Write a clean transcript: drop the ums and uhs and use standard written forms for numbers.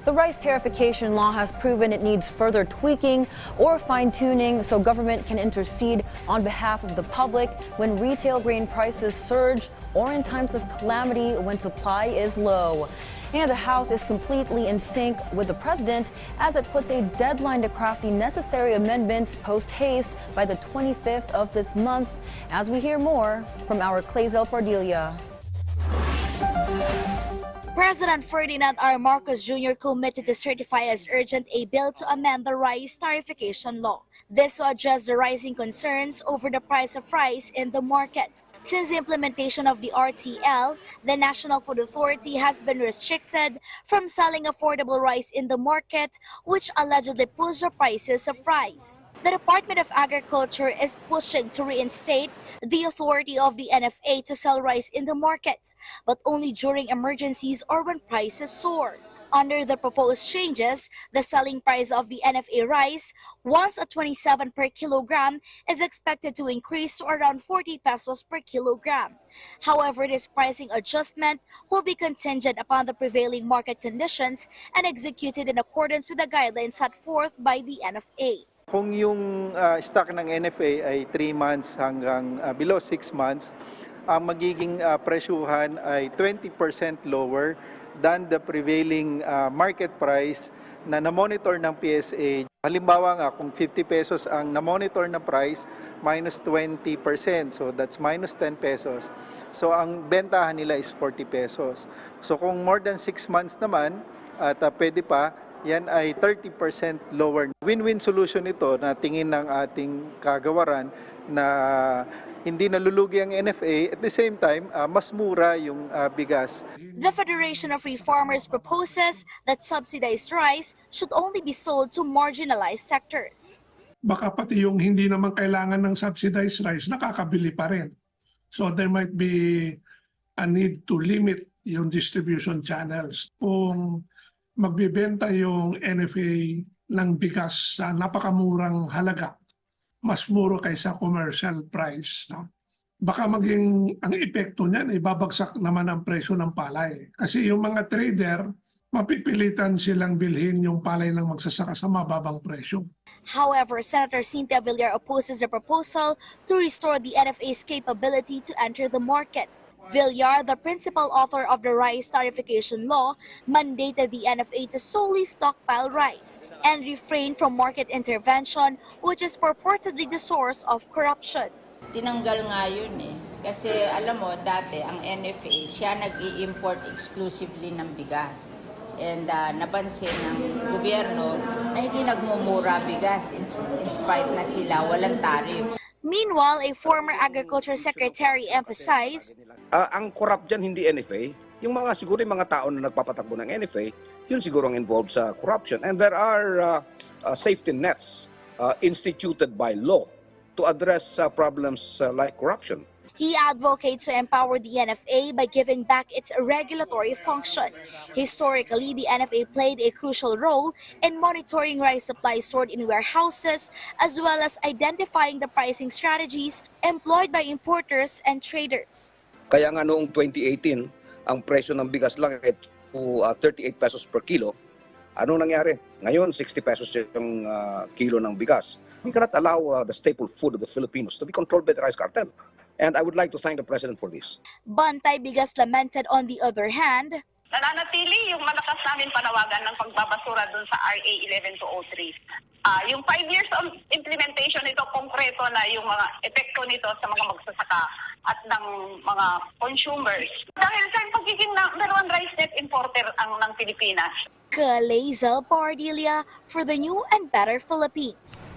The rice tariffication law has proven it needs further tweaking or fine-tuning so government can intercede on behalf of the public when retail grain prices surge or in times of calamity when supply is low. And the House is completely in sync with the president as it puts a deadline to craft the necessary amendments post-haste by the 25th of this month. As we hear more from our Clazel Pardilia. President Ferdinand R. Marcos Jr. committed to certify as urgent a bill to amend the rice tariffication law. This to address the rising concerns over the price of rice in the market. Since the implementation of the RTL, the National Food Authority has been restricted from selling affordable rice in the market, which allegedly pushed the prices of rice. The Department of Agriculture is pushing to reinstate the authority of the NFA to sell rice in the market, but only during emergencies or when prices soar. Under the proposed changes, the selling price of the NFA rice, once at 27 per kilogram, is expected to increase to around 40 pesos per kilogram. However, this pricing adjustment will be contingent upon the prevailing market conditions and executed in accordance with the guidelines set forth by the NFA. Kung yung stock ng NFA ay 3 months hanggang below 6 months, ang magiging presyuhan ay 20% lower than the prevailing market price na na-monitor ng PSA. Halimbawa nga, kung 50 pesos ang na-monitor na price, minus 20%. So that's minus 10 pesos. So ang bentahan nila is 40 pesos. So kung more than 6 months naman, at pwede pa, yan ay 30% lower. Win-win solution ito na tingin ng ating kagawaran na hindi nalulugi ang NFA, at the same time, mas mura yung bigas. The Federation of Free Farmers proposes that subsidized rice should only be sold to marginalized sectors. Baka pati yung hindi naman kailangan ng subsidized rice, nakakabili pa rin. So there might be a need to limit yung distribution channels. Kung magbibenta yung NFA ng bigas sa napakamurang halaga, mas muro kaysa commercial price, no? Baka maging ang epekto niyan ay babagsak naman ang presyo ng palay. Kasi yung mga trader, mapipilitan silang bilhin yung palay ng magsasaka sa mababang presyo. However, Senator Cynthia Villar opposes the proposal to restore the NFA's capability to enter the market. Villar, the principal author of the rice tariffication law, mandated the NFA to solely stockpile rice and refrain from market intervention, which is purportedly the source of corruption. Tinanggal nga yun eh. Kasi alam mo, dati ang NFA, siya nag-i-import exclusively ng bigas. And napansin ng gobyerno na hindi nagmumura bigas in spite na sila walang tarif. Meanwhile, a former agriculture secretary emphasized, ang corrupt dyan hindi NFA. Yung mga siguro yung mga tao na nagpapatakbo ng NFA, yun siguro ang involved sa corruption. And there are safety nets instituted by law to address problems like corruption. he advocates to empower the NFA by giving back its regulatory function. Historically, the NFA played a crucial role in monitoring rice supply stored in warehouses, as well as identifying the pricing strategies employed by importers and traders. Kaya nga noong 2018, ang presyo ng bigas lang ay 38 pesos per kilo. Anong nangyari? Ngayon, 60 pesos yung kilo ng bigas. We cannot allow the staple food of the Filipinos to be controlled by the rice cartel. And I would like to thank the President for this. Bantay Bigas lamented, on the other hand, nananatili yung malakas namin panawagan ng pagbabasura dun sa RA 11203. Yung 5 years of implementation nito, konkreto na yung mga epekto nito sa mga magsasaka at ng mga consumers. Dahil sa pagiging number one rice net importer ng Pilipinas. Clazel Pardilia for the New and Better Philippines.